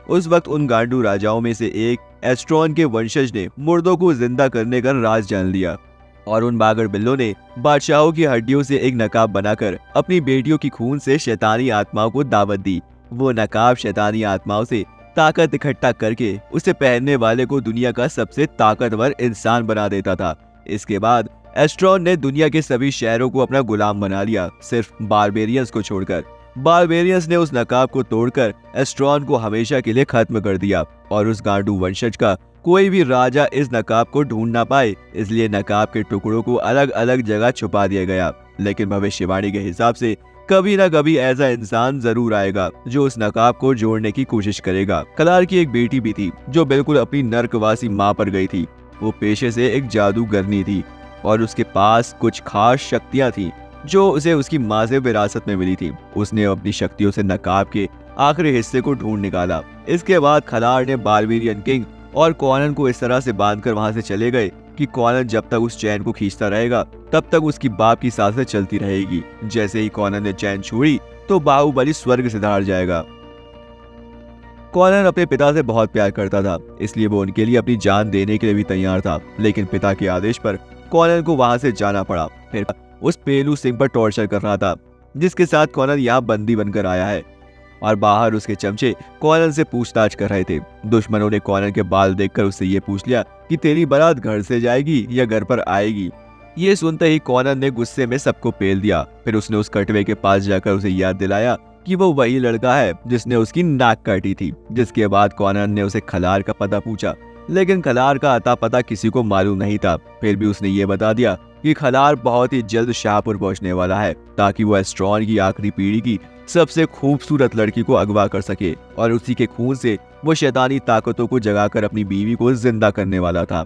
उस वक्त उन गांडू राजाओं में से एक एस्ट्रॉन के वंशज ने मुर्दों को जिंदा करने का राज जान लिया और उन बागर बिल्लों ने बादशाहों की हड्डियों से एक नकाब बनाकर अपनी बेटियों की खून से शैतानी आत्माओं को दावत दी। वो नकाब शैतानी आत्माओं से ताकत इकट्ठा करके उसे पहनने वाले को दुनिया का सबसे ताकतवर इंसान बना देता था। इसके बाद एस्ट्रॉन ने दुनिया के सभी शहरों को अपना गुलाम बना लिया, सिर्फ बारबेरियंस को छोड़कर। बारबेरियंस ने उस नकाब को तोड़कर एस्ट्रॉन को हमेशा के लिए खत्म कर दिया और उस गांडू वंशज का कोई भी राजा इस नकाब को ढूंढ ना पाए, इसलिए नकाब के टुकड़ों को अलग अलग जगह छुपा दिया गया। लेकिन भविष्यवाणी के हिसाब से कभी ना कभी ऐसा इंसान जरूर आएगा जो उस नकाब को जोड़ने की कोशिश करेगा। कलार की एक बेटी भी थी जो बिल्कुल अपनी नर्कवासी माँ पर गई थी। वो पेशे से एक जादूगरनी थी और उसके पास कुछ खास शक्तियां थी जो उसे उसकी माँ से विरासत में मिली थी। उसने अपनी शक्तियों से नकाब के आखिरी हिस्से को ढूंढ निकाला। इसके बाद खलार ने बारबेरियन किंग और कॉनन को इस तरह से बांधकर वहां से चले गए कि कॉनन जब तक उस चैन को खींचता रहेगा तब तक उसकी बाप की सांसें चलती रहेगी। जैसे ही कॉनन ने चैन छोड़ी तो बाहुबली स्वर्ग से धार जाएगा। कॉनन अपने पिता से बहुत प्यार करता था, इसलिए वो उनके लिए अपनी जान देने के लिए भी तैयार था। लेकिन पिता के आदेश पर कॉनन को वहां से जाना पड़ा। फिर उस पेलू सिंह पर टॉर्चर कर रहा था जिसके साथ कॉनन यहाँ बंदी बनकर आया है और बाहर उसके चमचे कॉनन से पूछताछ कर रहे थे। दुश्मनों ने कॉनन के बाल देखकर उससे ये पूछ लिया कि तेरी बारात घर से जाएगी या घर पर आएगी। ये सुनते ही कॉनन ने गुस्से में सबको पेल दिया। फिर उसने उस कटवे के पास जाकर उसे याद दिलाया कि वो वही लड़का है जिसने उसकी नाक काटी थी। जिसके बाद कॉनन ने उसे खलार का पता पूछा, लेकिन खलार का अता पता किसी को मालूम नहीं था। फिर भी उसने ये बता दिया कि खलार बहुत ही जल्द शाहपुर पहुंचने वाला है ताकि वो एस्ट्रॉन की आखिरी पीढ़ी की सबसे खूबसूरत लड़की को अगवा कर सके और उसी के खून से वो शैतानी ताकतों को जगाकर अपनी बीवी को जिंदा करने वाला था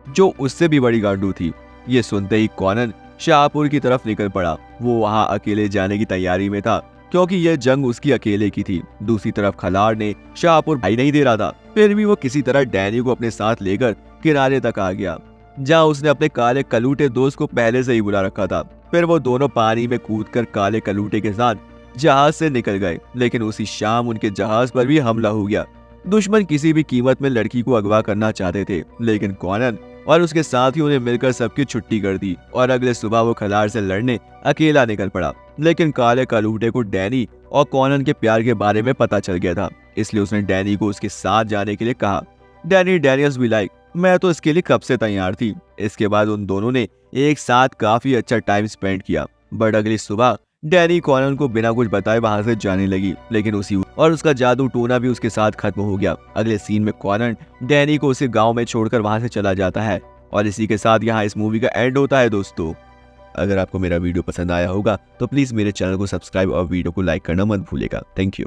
जो उससे भी बड़ी गांडू थी। ये सुनते ही कॉनन शाहपुर की तरफ निकल पड़ा। वो वहां अकेले जाने की तैयारी में था क्योंकि यह जंग उसकी अकेले की थी। दूसरी तरफ खलार ने शाहपुर भाई नहीं दे रहा था। फिर भी वो किसी तरह डैनी को अपने साथ लेकर किनारे तक आ गया जहां उसने अपने काले कलूटे दोस्त को पहले से ही बुला रखा था। फिर वो दोनों पानी में कूदकर काले कलूटे के साथ जहाज से निकल गए। लेकिन उसी शाम उनके जहाज पर भी हमला हो गया। दुश्मन किसी भी कीमत में लड़की को अगवा करना चाहते थे, लेकिन कॉनन और उसके साथियों ने मिलकर सबकी छुट्टी कर दी और अगले सुबह वो खलार से लड़ने अकेला निकल पड़ा। लेकिन काले कलूटे को डैनी और कॉनन के प्यार के बारे में पता चल गया था, इसलिए उसने डैनी को उसके साथ जाने के लिए कहा। डैनियल्स भी लाइक मैं तो इसके लिए कब से तैयार थी। इसके बाद उन दोनों ने एक साथ काफी अच्छा टाइम स्पेंड किया। बट अगली सुबह डैनी कॉनन को बिना कुछ बताए वहां से जाने लगी, लेकिन उसका जादू टोना भी उसके साथ खत्म हो गया। अगले सीन में कॉनन डैनी को उसे गांव में छोड़कर वहां से चला जाता है और इसी के साथ यहाँ इस मूवी का एंड होता है। दोस्तों, अगर आपको मेरा वीडियो पसंद आया होगा तो प्लीज मेरे चैनल को सब्सक्राइब और वीडियो को लाइक करना मत भूलिएगा। Thank you.